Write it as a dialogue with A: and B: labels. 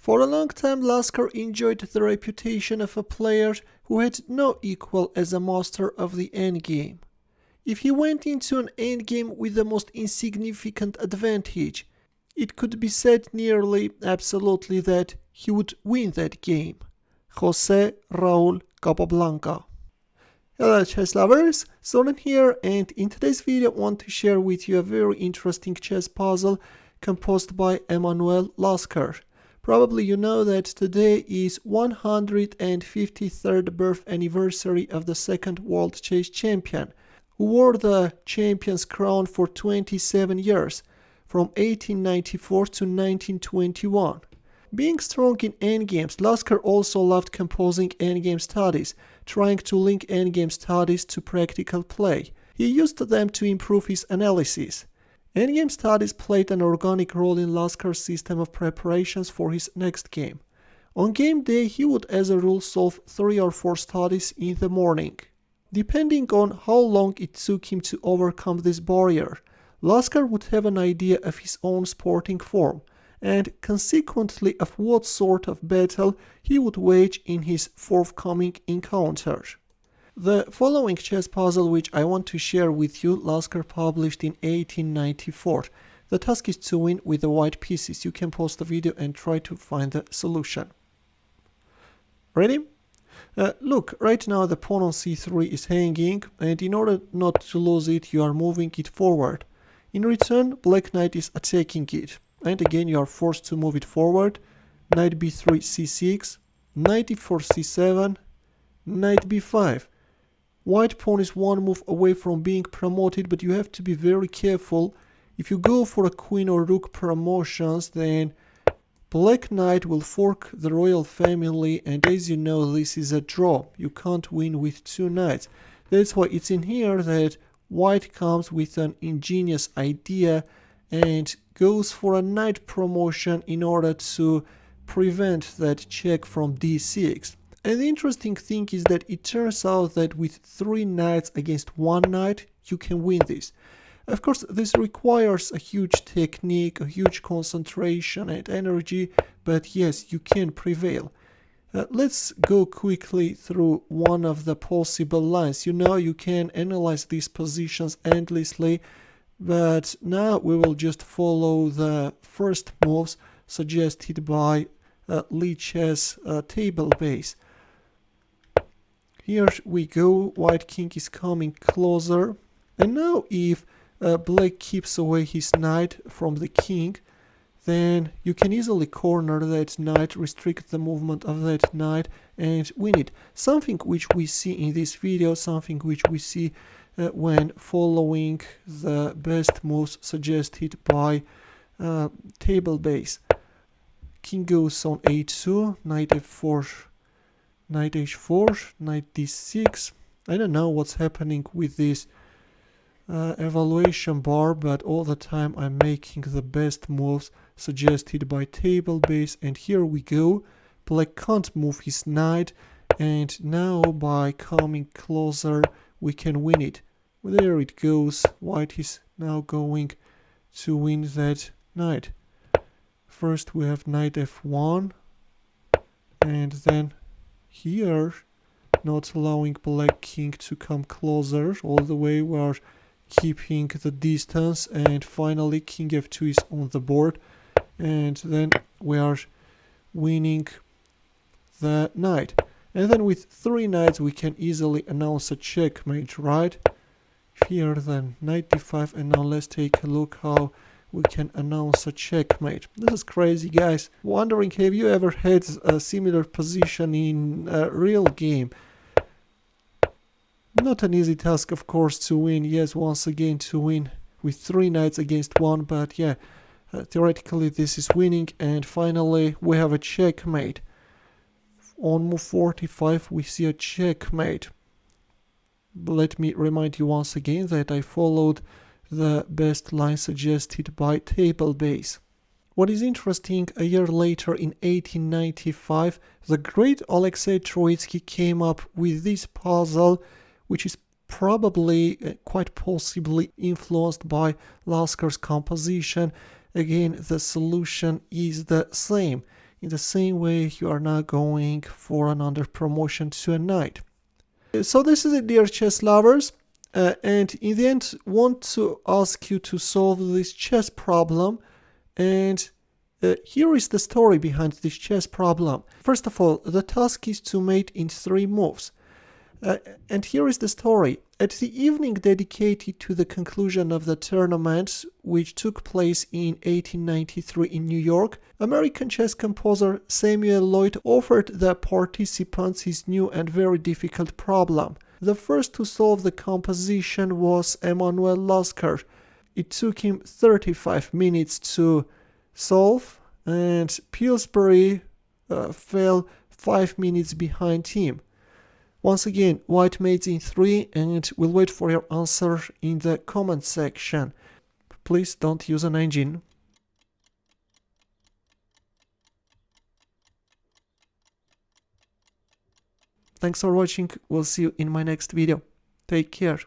A: For a long time, Lasker enjoyed the reputation of a player who had no equal as a master of the endgame. If he went into an endgame with the most insignificant advantage, it could be said nearly absolutely that he would win that game. Jose Raul Capablanca. Hello chess lovers, Soren here, and in today's video I want to share with you a very interesting chess puzzle composed by Emanuel Lasker. Probably you know that today is 153rd birth anniversary of the second world chess champion, who wore the champion's crown for 27 years, from 1894 to 1921. Being strong in endgames, Lasker also loved composing endgame studies, trying to link endgame studies to practical play. He used them to improve his analysis. Endgame studies played an organic role in Lasker's system of preparations for his next game. On game day, he would as a rule solve 3 or 4 studies in the morning. Depending on how long it took him to overcome this barrier, Lasker would have an idea of his own sporting form, and consequently of what sort of battle he would wage in his forthcoming encounter. The following chess puzzle which I want to share with you, Lasker published in 1894. The task is to win with the white pieces. You can pause the video and try to find the solution. Ready? Look, right now the pawn on c3 is hanging, and in order not to lose it, you are moving it forward. In return, black knight is attacking it, and again you are forced to move it forward. Knight b3, c6, knight e4, c7, knight b5. White pawn is one move away from being promoted, but you have to be very careful. If you go for a queen or rook promotions, then black knight will fork the royal family, and as you know, this is a draw. You can't win with 2 knights. That's why it's in here that white comes with an ingenious idea and goes for a knight promotion in order to prevent that check from d6. And the interesting thing is that it turns out that with 3 knights against 1 knight, you can win this. Of course, this requires a huge technique, a huge concentration and energy, but yes, you can prevail. Let's go quickly through one of the possible lines. You know, you can analyze these positions endlessly, but now we will just follow the first moves suggested by Lichess table base. Here we go, white king is coming closer, and now if black keeps away his knight from the king, then you can easily corner that knight, restrict the movement of that knight, and win it. Something which we see in this video, something which we see when following the best moves suggested by table base. King goes on a2, knight f4, knight h4, knight d6. I don't know what's happening with this evaluation bar, but all the time I'm making the best moves suggested by table base, and here we go. Black can't move his knight, and now by coming closer we can win it. There it goes. White is now going to win that knight. First we have knight f1, and then here, not allowing black king to come closer all the way, we are keeping the distance, and finally king f2 is on the board, and then we are winning the knight. And then with 3 knights we can easily announce a checkmate, right? Here then knight d5, and now let's take a look how we can announce a checkmate. This is crazy, guys. Wondering, have you ever had a similar position in a real game? Not an easy task, of course, to win. Yes, once again to win with 3 knights against 1, but yeah, theoretically this is winning. And finally we have a checkmate. On move 45 we see a checkmate. Let me remind you once again that I followed the best line suggested by table base. What is interesting, a year later in 1895, the great Alexei Troitsky came up with this puzzle, which is probably, quite possibly influenced by Lasker's composition. Again, the solution is the same. in the same way you are now going for another promotion to a knight. So this is it, dear chess lovers, and in the end want to ask you to solve this chess problem, and here is the story behind this chess problem. First of all, the task is to mate in 3 moves. And here is the story. At the evening dedicated to the conclusion of the tournament, which took place in 1893 in New York, American chess composer Samuel Loyd offered the participants his new and very difficult problem. The first to solve the composition was Emanuel Lasker. It took him 35 minutes to solve, and Pillsbury fell 5 minutes behind him. Once again, white mates in 3, and we'll wait for your answer in the comment section. Please don't use an engine. Thanks for watching. We'll see you in my next video. Take care.